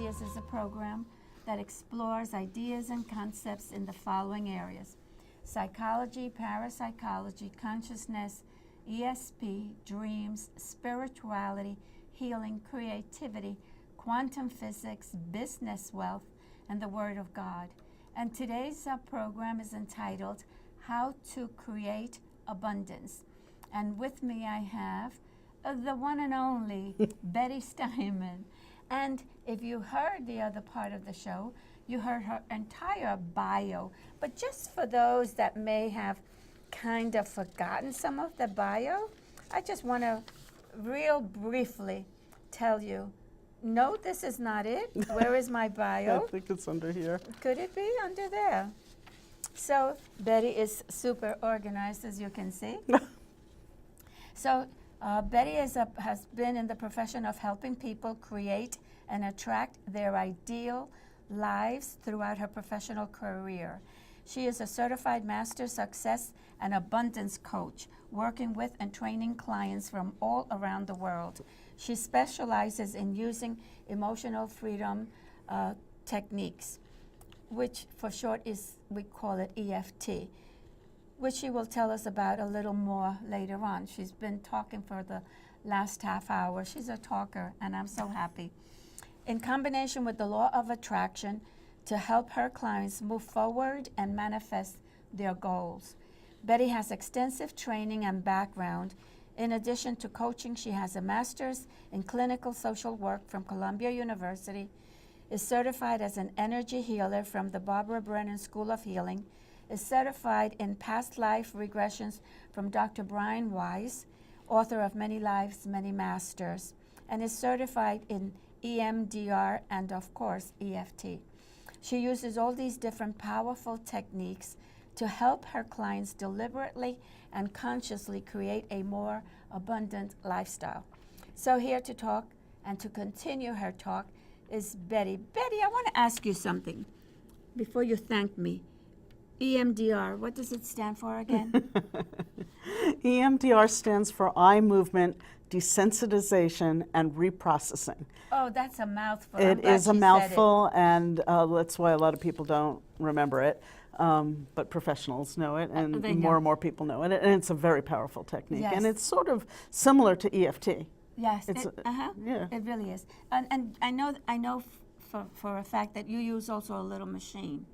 MDiaz is a program that explores ideas and concepts in the following areas: psychology, parapsychology, consciousness, ESP, dreams, spirituality, healing, creativity, quantum physics, business, wealth, and the Word of God. And today's program is entitled How to Create Abundance. And with me I have the one and only Betty Steinman. And if you heard the other part of the show, you heard her entire bio. But just for those that may have kind of forgotten some of the bio, I just want to real briefly tell you, no, this is not it. Where is my bio? I think it's under here. Could it be under there? So Betty is super organized, as you can see. So Betty has been in the profession of helping people create and attract their ideal lives throughout her professional career. She is a certified master success and abundance coach, working with and training clients from all around the world. She specializes in using emotional freedom techniques, which for short we call it EFT, which she will tell us about a little more later on. She's been talking for the last half hour. She's a talker, and I'm so happy. In combination with the law of attraction to help her clients move forward and manifest their goals. Betty has extensive training and background. In addition to coaching, she has a master's in clinical social work from Columbia University, is certified as an energy healer from the Barbara Brennan School of Healing, is certified in past life regressions from Dr. Brian Weiss, author of Many Lives, Many Masters, and is certified in EMDR and, of course, EFT. She uses all these different powerful techniques to help her clients deliberately and consciously create a more abundant lifestyle. So here to talk and to continue her talk is Betty. Betty, I want to ask you something before you thank me. EMDR, what does it stand for again? EMDR stands for eye movement desensitization and reprocessing. Oh, that's a mouthful. It is a mouthful, and that's why a lot of people don't remember it. But professionals know it, and more and more people know it. And it's a very powerful technique. Yes. And it's sort of similar to EFT. Yes, yeah. It really is. And I know for a fact that you use also a little machine.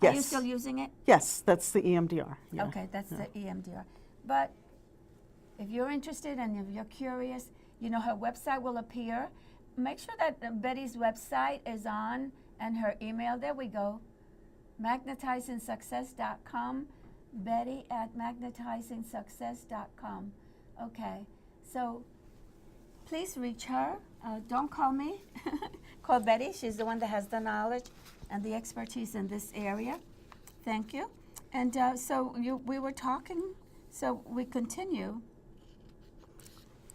Yes. Are you still using it? Yes, that's the EMDR. Yeah. Okay, that's the EMDR. But if you're interested and if you're curious, you know, her website will appear. Make sure that Betty's website is on and her email. There we go. magnetizingsuccess.com. Betty at magnetizingsuccess.com. Okay, so please reach her. Don't call me. Call Betty. She's the one that has the knowledge and the expertise in this area. Thank you. And so we were talking, so we continue.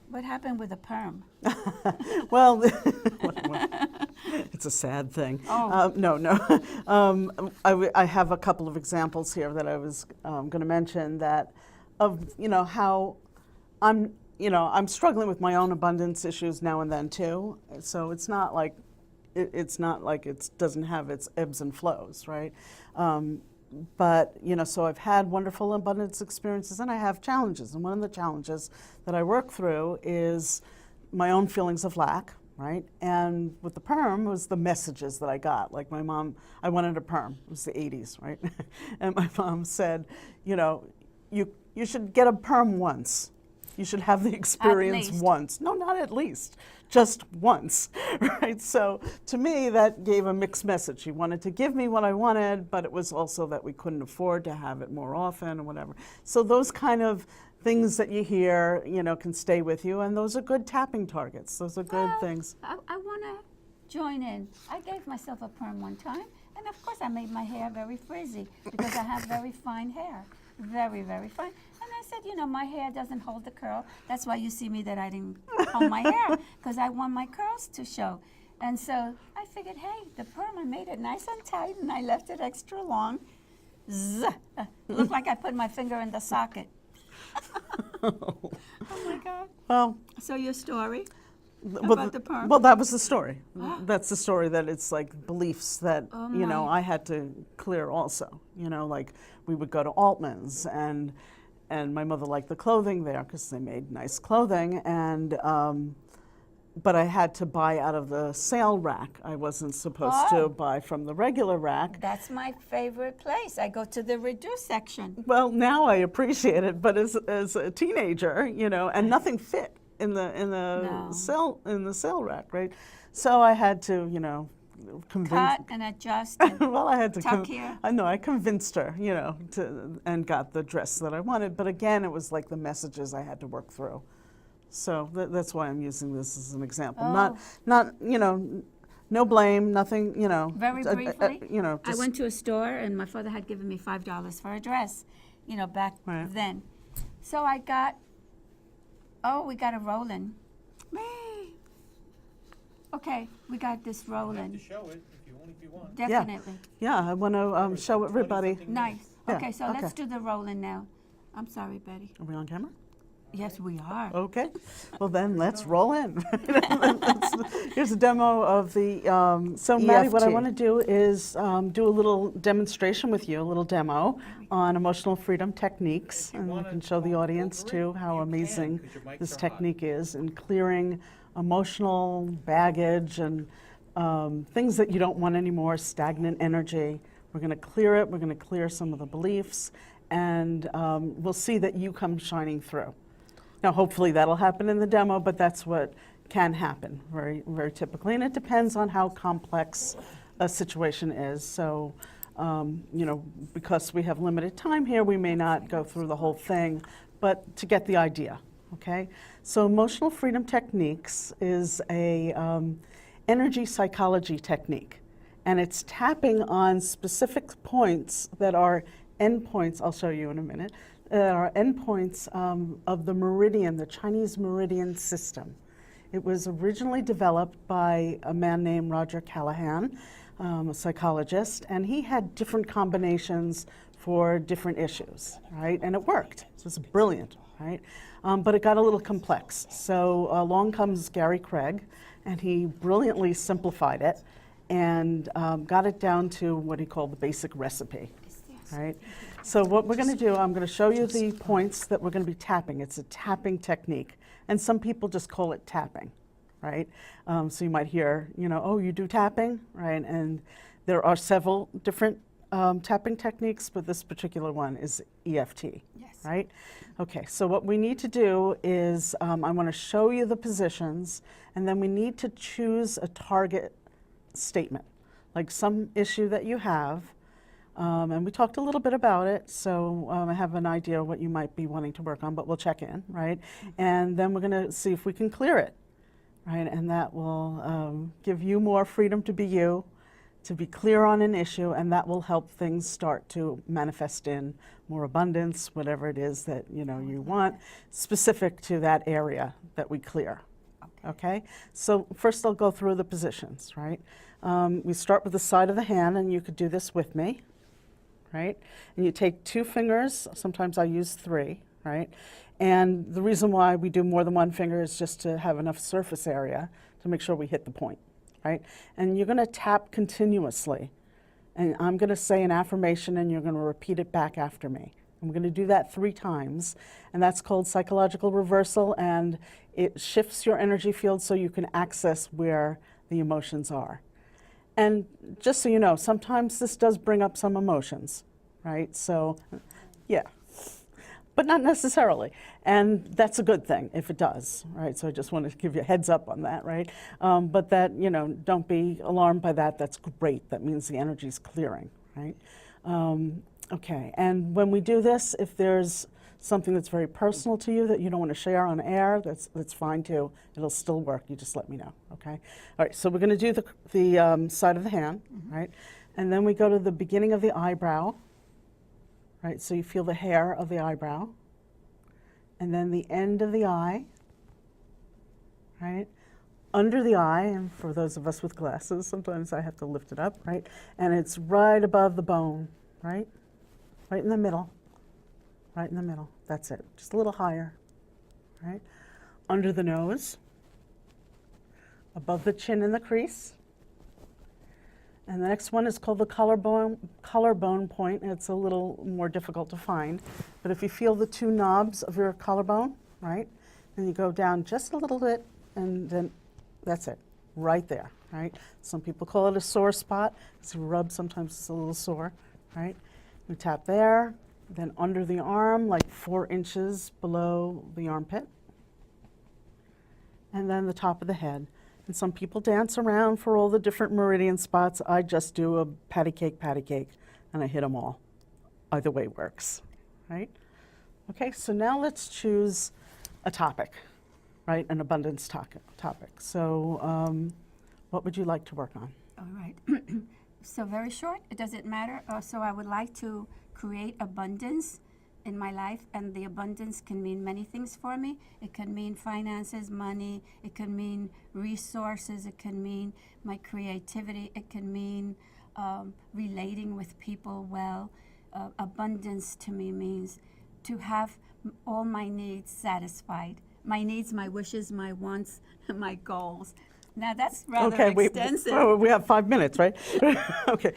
What happened with the perm? Well, it's a sad thing. Oh. No. I have a couple of examples here that I was going to mention that of, how I'm struggling with my own abundance issues now and then too. So it's not like it doesn't have its ebbs and flows, right? But, so I've had wonderful abundance experiences and I have challenges. And one of the challenges that I work through is my own feelings of lack, right? And with the perm was the messages that I got. Like my mom, I wanted a perm. It was the 80s, right? And my mom said, you should get a perm once. You should have the experience once. No, not at least, just once, right? So to me, that gave a mixed message. She wanted to give me what I wanted, but it was also that we couldn't afford to have it more often or whatever. So those kind of things that you hear, can stay with you, and those are good tapping targets. Those are good things. I want to join in. I gave myself a perm one time, and of course I made my hair very frizzy because I have very fine hair, very, very fine. And I said, my hair doesn't hold the curl. That's why you see me that I didn't comb my hair, because I want my curls to show. And so I figured, hey, the perm, I made it nice and tight, and I left it extra long. Zzz. Looked like I put my finger in the socket. Oh my God. Well, so your story? About the perm? well, that was the story. That's the story, that it's like beliefs that, Oh, you know, my. I had to clear also. You know, like we would go to Altman's, and my mother liked the clothing there because they made nice clothing, and but I had to buy out of the sale rack. I wasn't supposed Oh. to buy from the regular rack. That's my favorite place. I go to the reduced section. Well, now I appreciate it, but as a teenager, you know, and nothing fit in the No. sale rack, right? So I had to, you know, convince. Cut and adjust. And Well, I had to. tuck here. I know. I convinced her, you know, and got the dress that I wanted. But again, it was like the messages I had to work through. So that's why I'm using this as an example. Oh. Not, you know, no blame, nothing, you know. Very briefly, you know, I just, went to a store and my father had given me $5 for a dress, you know, back Right. then. So I got, we got a roll-in. Okay, we got this You have to roll-in. show it if you want. Definitely. Yeah, I want to show everybody. Nice. Yeah, Okay, so okay. let's do the roll-in now. I'm sorry, Betty. Are we on camera? Yes, we are. Okay. Well, then let's roll in. Here's a demo of the So, Maddie, what I EFT. want to do is do a little demonstration with you, a little demo on emotional freedom techniques. If you And we wanna can show the talk audience, over too, it, how you can, amazing 'cause your mics this are hot. technique is in clearing emotional baggage and things that you don't want anymore, stagnant energy. We're going to clear it. We're going to clear some of the beliefs. And we'll see that you come shining through. Now, hopefully that'll happen in the demo, but that's what can happen very, very typically. And it depends on how complex a situation is. So, you know, because we have limited time here, we may not go through the whole thing, but to get the idea, okay? So emotional freedom techniques is a energy psychology technique. And it's tapping on specific points that are endpoints, I'll show you in a minute, are endpoints of the meridian, the Chinese meridian system. It was originally developed by a man named Roger Callahan, a psychologist, and he had different combinations for different issues, right? And it worked. So it was brilliant, right? But it got a little complex. So along comes Gary Craig, and he brilliantly simplified it and got it down to what he called the basic recipe, right? So what we're going to do, I'm going to show you the points that we're going to be tapping. It's a tapping technique, and some people just call it tapping, right? So you might hear, you know, oh, you do tapping, right? And there are several different tapping techniques, but this particular one is EFT, Yes. right? Okay, so what we need to do is I want to show you the positions, and then we need to choose a target statement, like some issue that you have. And we talked a little bit about it, so I have an idea what you might be wanting to work on, but we'll check in, right? And then we're going to see if we can clear it, right? And that will give you more freedom to be you, to be clear on an issue, and that will help things start to manifest in more abundance, whatever it is that you know you want, specific to that area that we clear. Okay? So first I'll go through the positions, right? We start with the side of the hand, and you could do this with me. Right? And you take 2 fingers, sometimes I use 3, right? And the reason why we do more than 1 finger is just to have enough surface area to make sure we hit the point, right? And you're going to tap continuously. And I'm going to say an affirmation, and you're going to repeat it back after me. I'm going to do that 3 times, and that's called psychological reversal, and it shifts your energy field so you can access where the emotions are. And just so you know, sometimes this does bring up some emotions, right? So, yeah, but not necessarily. And that's a good thing if it does, right? So I just wanted to give you a heads up on that, right? But that, you know, don't be alarmed by that. That's great. That means the energy's clearing, right? Okay, and when we do this, if there's something that's very personal to you that you don't want to share on air, that's fine too. It'll still work. You just let me know, okay? All right, so we're going to do the side of the hand, right? And then we go to the beginning of the eyebrow, right? So you feel the hair of the eyebrow. And then the end of the eye, right? Under the eye, and for those of us with glasses, sometimes I have to lift it up, right? And it's right above the bone, right? Right in the middle. Right in the middle. That's it. Just a little higher. Right? Under the nose. above the chin in the crease. And the next one is called the collarbone point. It's a little more difficult to find. But if you feel the two knobs of your collarbone, right, then you go down just a little bit, and then that's it, right there, right? Some people call it a sore spot. Because you rub, sometimes it's a little sore, right? You tap there, then under the arm, like 4 inches below the armpit. And then the top of the head. And some people dance around for all the different meridian spots. I just do a patty cake, and I hit them all. Either way works, right? Okay, so now let's choose a topic, right? An abundance topic. So what would you like to work on? All right. So very short, it doesn't matter. So I would like to create abundance in my life, and the abundance can mean many things for me. It can mean finances, money, it can mean resources, it can mean my creativity, it can mean relating with people well. Abundance to me means to have all my needs satisfied. My needs, my wishes, my wants, my goals. Now that's rather extensive. We have 5 minutes, right? Okay.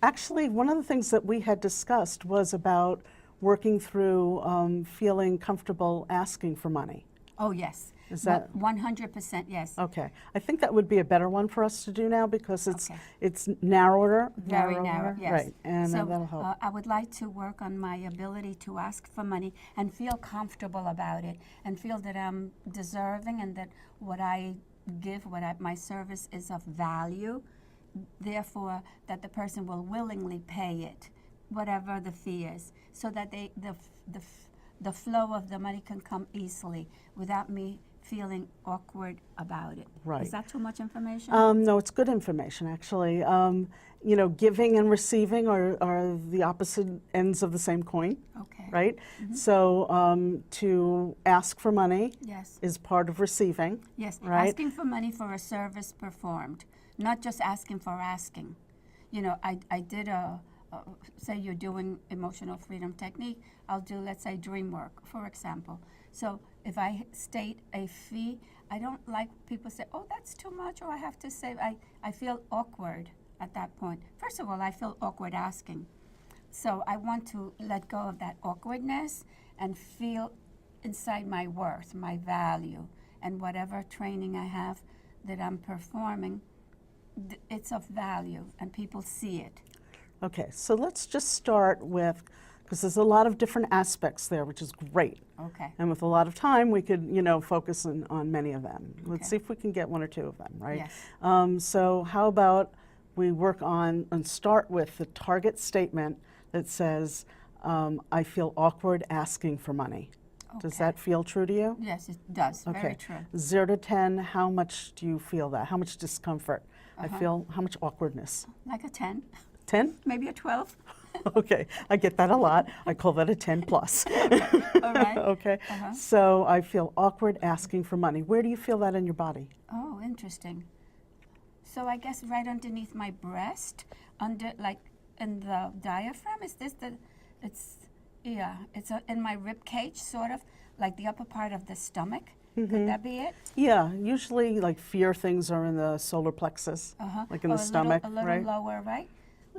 Actually, one of the things that we had discussed was about working through feeling comfortable asking for money. Oh, yes. Is that 100%? Yes. Okay? I think that would be a better one for us to do now because it's Okay. it's narrower. Very narrow, yes. Right, and so that'll help. I would like to work on my ability to ask for money and feel comfortable about it, and feel that I'm deserving, and that what I give, my service is of value. Therefore, that the person will willingly pay it, whatever the fee is, so that the flow of the money can come easily without me feeling awkward about it. Right. Is that too much information? No, it's good information, actually. You know, giving and receiving are the opposite ends of the same coin, Okay. right? So to ask for money Yes. is part of receiving. Yes. Right. Asking for money for a service performed, not just asking for asking. You know, I did say you're doing emotional freedom technique, I'll do, let's say, dream work, for example. So if I state a fee, I don't like people say, oh, that's too much, or I have to say, I feel awkward at that point. First of all, I feel awkward asking. So I want to let go of that awkwardness and feel inside my worth, my value, and whatever training I have that I'm performing, it's of value, and people see it. Okay, so let's just start with, because there's a lot of different aspects there, which is great. Okay. And with a lot of time, we could, you know, focus on many of them. Let's Okay. see if we can get 1 or 2 of them, right? Yes. So how about we work on and start with the target statement that says, I feel awkward asking for money. Does Okay. that feel true to you? Yes, it does. Okay. Very true. 0 to 10, how much do you feel that? How much discomfort? I feel, how much awkwardness? Like a 10, 10? maybe a 12. Okay, I get that a lot. I call that a 10 plus. All right. Okay, Uh-huh. so I feel awkward asking for money. Where do you feel that in your body? Oh, interesting. So I guess right underneath my breast, under, like in the diaphragm. Is this the? It's in my rib cage, sort of like the upper part of the stomach. Could that be it? Yeah, usually like fear things are in the solar plexus, like in the stomach, a little right? lower, right?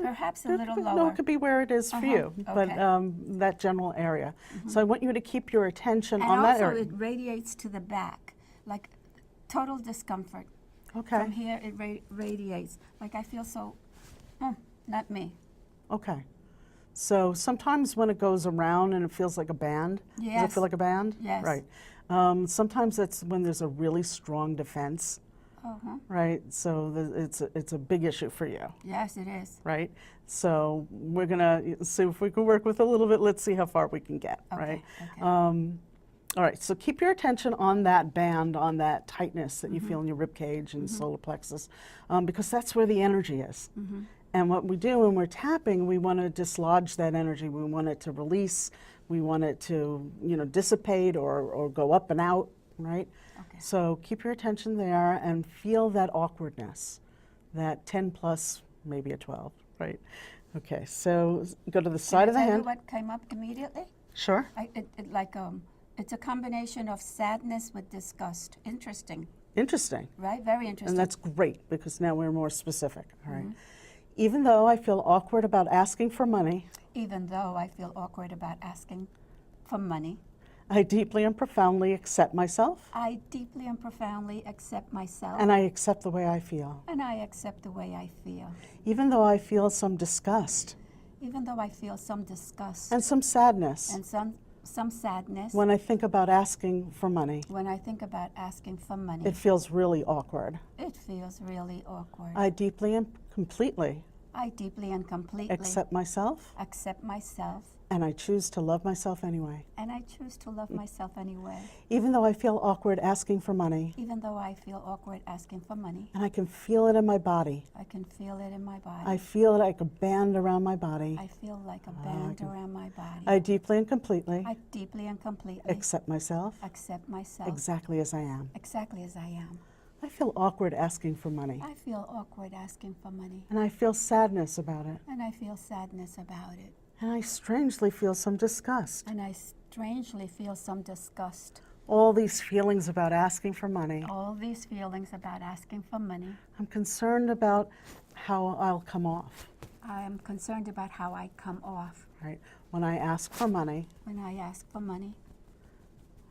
Perhaps a little No, lower. it could be where it is for you, but Okay. that general area. So I want you to keep your attention And on that also area. it radiates to the back, like total discomfort. Okay, From here it radiates. Like I feel so, not me. okay. So sometimes when it goes around and it feels like a band, does it Yes. feel like a band? Yes. Right. Sometimes that's when there's a really strong defense, Uh-huh. right? So it's a big issue for you, Yes, it is. right? So we're gonna see if we can work with a little bit. Let's see how far we can get, right? Okay. All right, so keep your attention on that band, on that tightness that you feel in your rib cage and solar plexus, because that's where the energy is. And what we do when we're tapping, we want to dislodge that energy. We want it to release. We want it to, dissipate or go up and out, right? Okay. So keep your attention there and feel that awkwardness, that 10 plus, maybe a 12, right? Okay, so go to the side of the Can I tell hand. you what came up immediately? Sure. It's a combination of sadness with disgust. Interesting. Interesting. Right? Very interesting. And that's great because now we're more specific. All right. Even though I feel awkward about asking for money, Even though I feel awkward about asking for money, I deeply and profoundly accept myself, I deeply and profoundly accept myself, and I accept the way I feel. and I accept the way I feel. Even though I feel some disgust Even though I feel some disgust and some sadness and some sadness when I think about asking for money, when I think about asking for money, it feels really awkward. it feels really awkward. I deeply and completely I deeply and completely accept myself, accept myself, and I choose to love myself anyway. and I choose to love myself anyway. Even though I feel awkward asking for money, Even though I feel awkward asking for money, and I can feel it in my body. I can feel it in my body. I feel it like a band around my body. I feel like a band around my body. I deeply and completely I deeply and completely accept myself accept myself exactly as I am. exactly as I am. I feel awkward asking for money, I feel awkward asking for money, and I feel sadness about it. and I feel sadness about it, And I strangely feel some disgust. and I strangely feel some disgust. All these feelings about asking for money. All these feelings about asking for money, I'm concerned about how I'll come off, I am concerned about how I come off right? When I ask for money, when I ask for money.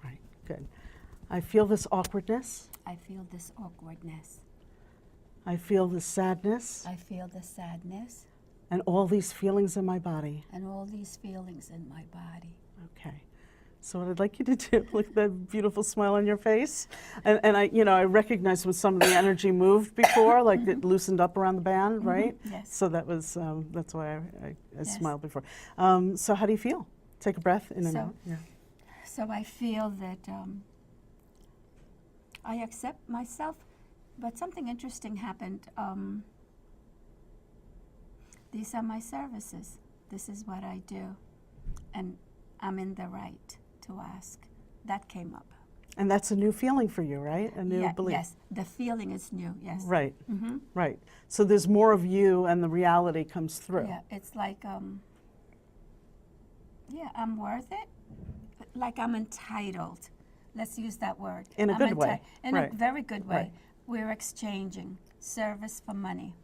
right, good. I feel this awkwardness. I feel this awkwardness. I feel the sadness I feel the sadness and all these feelings in my body. and all these feelings in my body. Okay. So what I'd like you to do, look at that beautiful smile on your face. And I recognize when some of the energy moved before, like it loosened up around the band, right? Yes. So that was, that's why I Yes. smiled before. So how do you feel? Take a breath in and So- out. Yeah. So I feel that I accept myself, but something interesting happened. These are my services. This is what I do. And I'm in the right to ask. That came up. And that's a new feeling for you, right? A new belief. Yes, the feeling is new, yes. Right, Mm-hmm. right. So there's more of you and the reality comes through. Yeah, it's like, I'm worth it. Like I'm entitled. Let's use that word. In a I'm good way, In right, a very good way. right. We're exchanging service for money.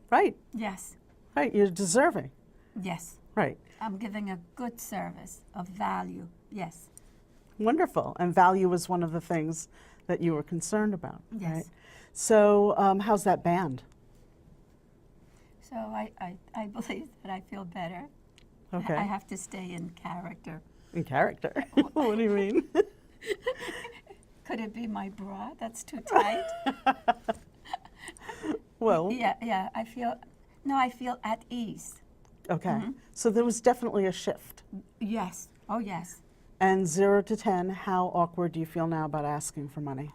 Right, Yes, right. You're deserving. yes. Right. I'm giving a good service of value. Yes, Wonderful. And value was one of the things that you were concerned about, yes. right? So how's that band? So I believe that I feel better. Okay. I have to stay in character. In character. What do you mean? Could it be my bra that's too tight? Well, Yeah, I feel at ease. okay. Mm-hmm. So there was definitely a shift. Yes, oh yes. And 0 to 10, how awkward do you feel now about asking for money?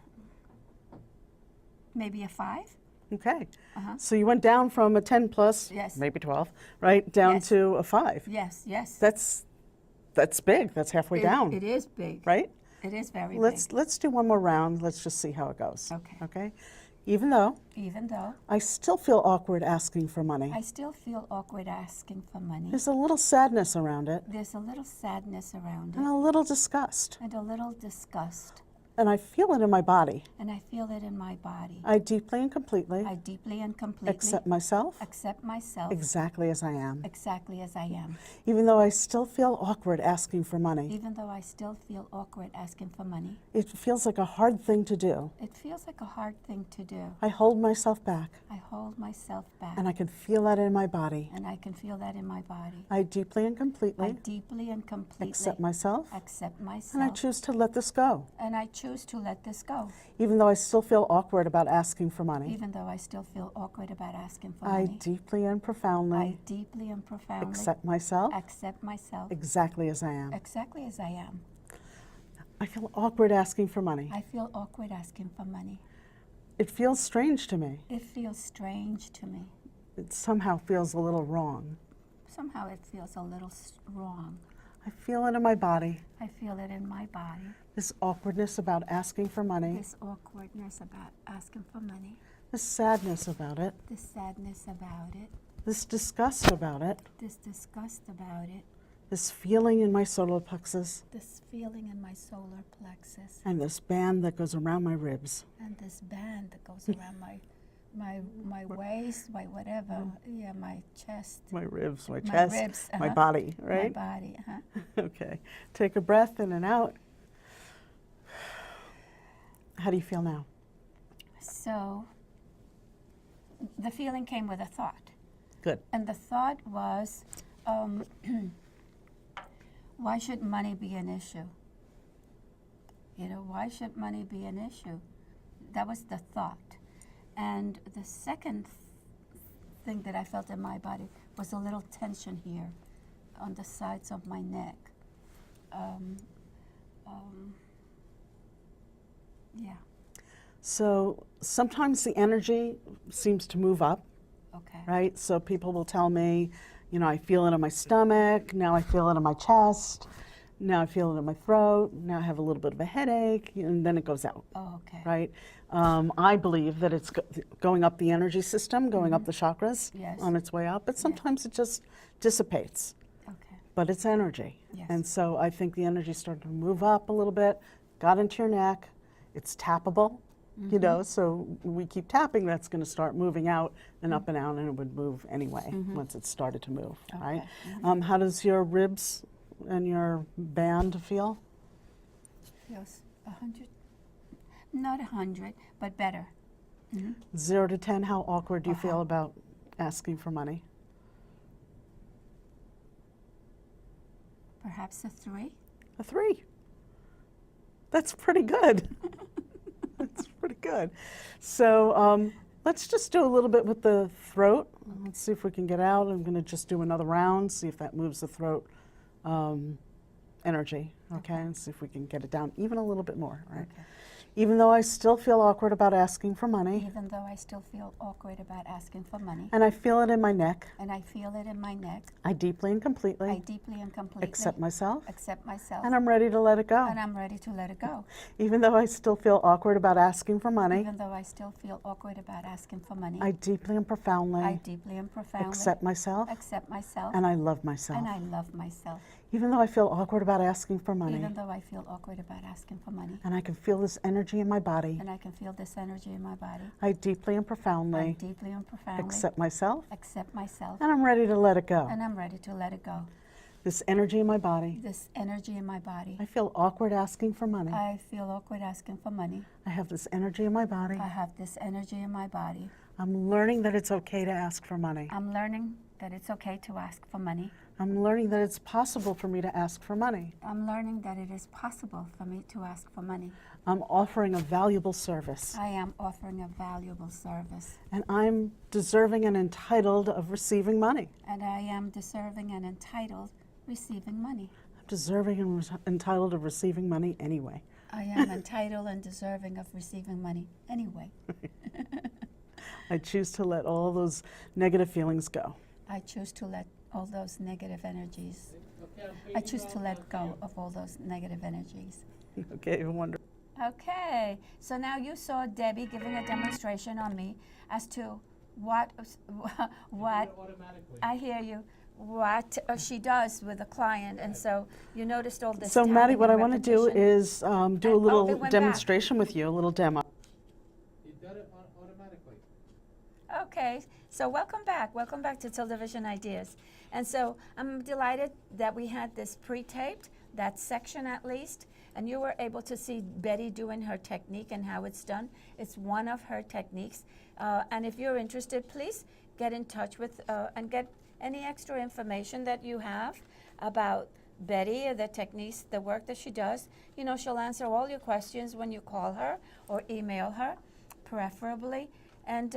Maybe a 5? Okay. Uh-huh. So you went down from a 10 plus, Yes. maybe 12, right, down Yes. to a 5. Yes, yes. That's big. That's halfway down, It is big. right? It is very Let's do one more round. Let's just see how it goes. Okay. Okay. Even though big. Even though I still feel awkward asking for money, I still feel awkward asking for money, there's a little sadness around it there's a little sadness around and it a little disgust, and a little disgust, and I feel it in my body. and I feel it in my body. I deeply and completely I deeply and completely accept myself accept myself exactly as I am. exactly as I am, Even though I still feel awkward asking for money, even though I still feel awkward asking for money. it feels like a hard thing to do. It feels like a hard thing to do. I hold myself back, I hold myself back, and I can feel that in my body. and I can feel that in my body. I deeply and I completely deeply and completely accept myself, accept and I myself, choose to let this go. and I choose to let this go, Even though I still feel awkward about asking for money, even though I still feel awkward about asking for I money. deeply and I profoundly deeply and profoundly accept myself accept myself exactly as I am. exactly as I am. I feel awkward asking for money. I feel awkward asking for money. It feels strange to me. It feels strange to me. It somehow feels a little wrong. Somehow it feels a little wrong. I feel it in my body. I feel it in my body. This awkwardness about asking for money, This awkwardness about asking for money. this sadness about it, This sadness about it. this disgust about it, This disgust about it. this feeling in my solar plexus, this feeling in my solar plexus, and this band that goes around my ribs. and this band that goes around my waist, my whatever, yeah, my chest, My ribs, my my chest, ribs, my body, right? my body. Okay. Take a breath in and out. How do you feel now? So the feeling came with a thought. Good. And the thought was, why should money be an issue? You know, why should money be an issue? That was the thought. And the second thing that I felt in my body was a little tension here on the sides of my neck. Yeah, So sometimes the energy seems to move up, okay. right? So people will tell me, you know, I feel it in my stomach, now I feel it in my chest, now I feel it in my throat, now I have a little bit of a headache, and then it goes out, Oh, okay. right? I believe that it's going up the energy system, going up the chakras Yes. on its way up, but sometimes it just dissipates, Okay. but it's energy. Yes. And so I think the energy started to move up a little bit, got into your neck, it's tappable, you know, so we keep tapping, that's going to start moving out and up and out, and it would move anyway once it started to move, right? How does your ribs and your band feel? Feels 100, not 100, but better. 0 to 10, how awkward do you feel about asking for money? Perhaps a 3. A 3. That's pretty good. That's pretty good. So let's just do a little bit with the throat. Let's see if we can get out. I'm going to just do another round, see if that moves the throat energy, okay? And see if we can get it down even a little bit more, right? Okay. Even though I still feel awkward about asking for money, Even though I still feel awkward about asking for money, and I feel it in my neck, and I feel it in my neck, I deeply and I completely deeply and completely accept myself, accept myself, and I'm ready to let it go. and I'm ready to let it go. Even though I still feel awkward about asking for money, Even though I still feel awkward about asking for money, I deeply and profoundly I deeply and profoundly accept myself, accept myself, and I love myself. and I love myself. Even though I feel awkward about asking for money, Even though I feel awkward about asking for money, and I can feel this energy in my body, and I can feel this energy in my body, I deeply and I profoundly deeply and profoundly accept myself, accept myself, and I'm ready to let it go. and I'm ready to let it go. This energy in my body, This energy in my body, I feel awkward asking for money. I feel awkward asking for money. I have this energy in my body. I have this energy in my body. I'm learning that it's okay to ask for money. I'm learning that it's okay to ask for money. I'm learning that it's possible for me to ask for money. I'm learning that it is possible for me to ask for money. I'm offering a valuable service, I am offering a valuable service, and I'm deserving and entitled of receiving money. and I am deserving and entitled receiving money. I'm deserving and entitled of receiving money anyway. I am entitled and deserving of receiving money anyway. I choose to let all those negative feelings go. I choose to let all those negative energies, I choose to let go of all those negative energies. Okay, wonderful. Okay, so now you saw Debbie giving a demonstration on me as to what I hear you, what she does with a client, and so you noticed all this. So Maddie, tapping what I and want to do repetition. is do a And- oh, little it went back. demonstration with you, a little demo. It did it automatically. Okay, so welcome back to TildeVision Ideas. And so I'm delighted that we had this pre-taped, that section at least, and you were able to see Betty doing her technique and how it's done. It's one of her techniques. And if you're interested, please get in touch with and get any extra information that you have about Betty, the techniques, the work that she does. You know, she'll answer all your questions when you call her or email her, preferably. And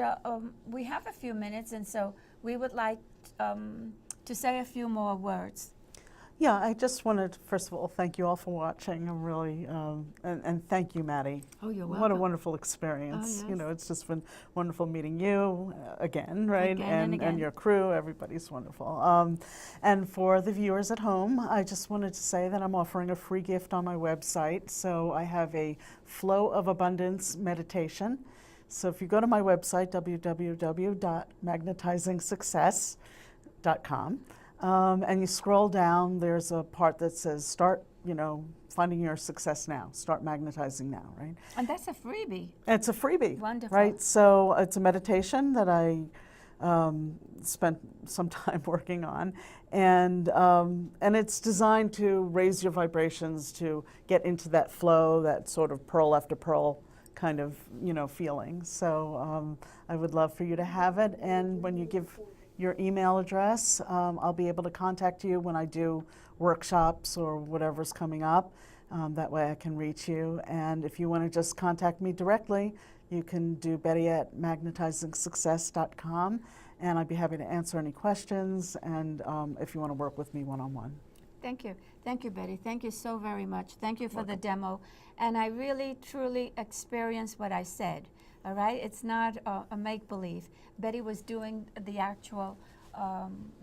we have a few minutes, and so we would like to say a few more words. Yeah, I just wanted to, first of all, thank you all for watching. I'm really, and thank you, Maddie. Oh, you're What a wonderful experience. Oh, You yes. know, it's just been wonderful meeting you again, right? Again and again. And your crew, everybody's wonderful. And for the viewers at home, I just wanted to say that I'm offering a free gift on my website. So I have a Flow of Abundance meditation. So if you go to my website, www.magnetizingsuccess.com, and you scroll down, there's a part that says start, finding your success now, start magnetizing now, right? And that's a freebie. It's a freebie, Wonderful. right? So it's a meditation that I spent some time working on, and it's designed to raise your vibrations, to get into that flow, that sort of pearl after pearl kind of feeling. So I would love for you to have it, and when you give your email address, I'll be able to contact you when I do workshops or whatever's coming up. That way I can reach you. And if you want to just contact me directly, you can do Betty at magnetizingsuccess.com, and I'd be happy to answer any questions, and if you want to work with me one-on-one. Thank you. Thank you, Betty. Thank you so very much. Thank you for the demo. And I really, truly experienced what I said, all right? It's not a make-believe. Betty was doing the actual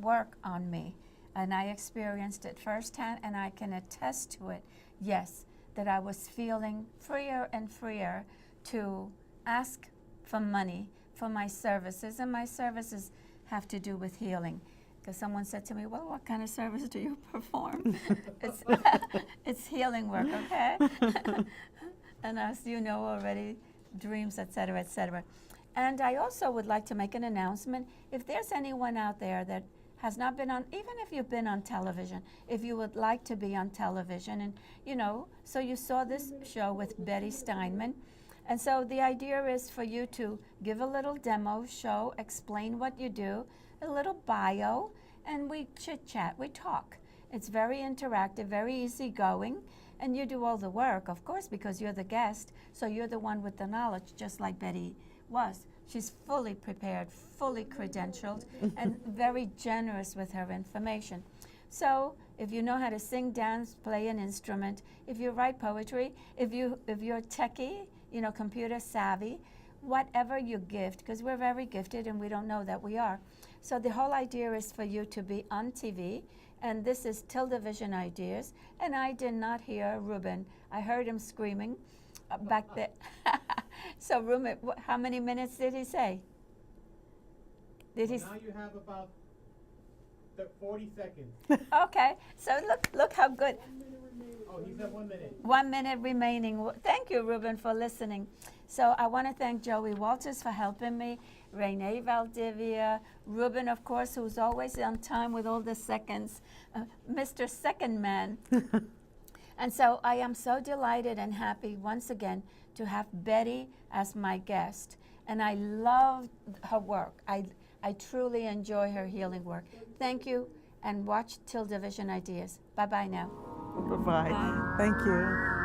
work on me, and I experienced it firsthand, and I can attest to it, yes, that I was feeling freer and freer to ask for money for my services, and my services have to do with healing. Because someone said to me, well, what kind of service do you perform? It's healing work, okay? And as you know already, dreams, et cetera, et cetera. And I also would like to make an announcement. If there's anyone out there that has not been on, even if you've been on television, if you would like to be on television, and so you saw this show with Betty Steinman. And so the idea is for you to give a little demo, show, explain what you do, a little bio, and we chit-chat, we talk. It's very interactive, very easygoing, and you do all the work, of course, because you're the guest, so you're the one with the knowledge, just like Betty was. She's fully prepared, fully credentialed, and very generous with her information. So if you know how to sing, dance, play an instrument, if you write poetry, if you're techie, computer savvy, whatever you gift, because we're very gifted and we don't know that we are. So the whole idea is for you to be on TV, and this is TildeVision Ideas, and I did not hear Ruben. I heard him screaming back there. So Ruben, how many minutes did he say? Now you have about 40 seconds. Okay, so look how good. Oh, he said 1 minute. 1 minute remaining. Thank you, Ruben, for listening. So I want to thank Joey Walters for helping me, Renee Valdivia, Ruben, of course, who's always on time with all the seconds, Mr. Second Man. And so I am so delighted and happy once again to have Betty as my guest. And I love her work. I truly enjoy her healing work. Thank you, and watch TildeVision Ideas. Bye-bye now. Bye-bye. Thank you.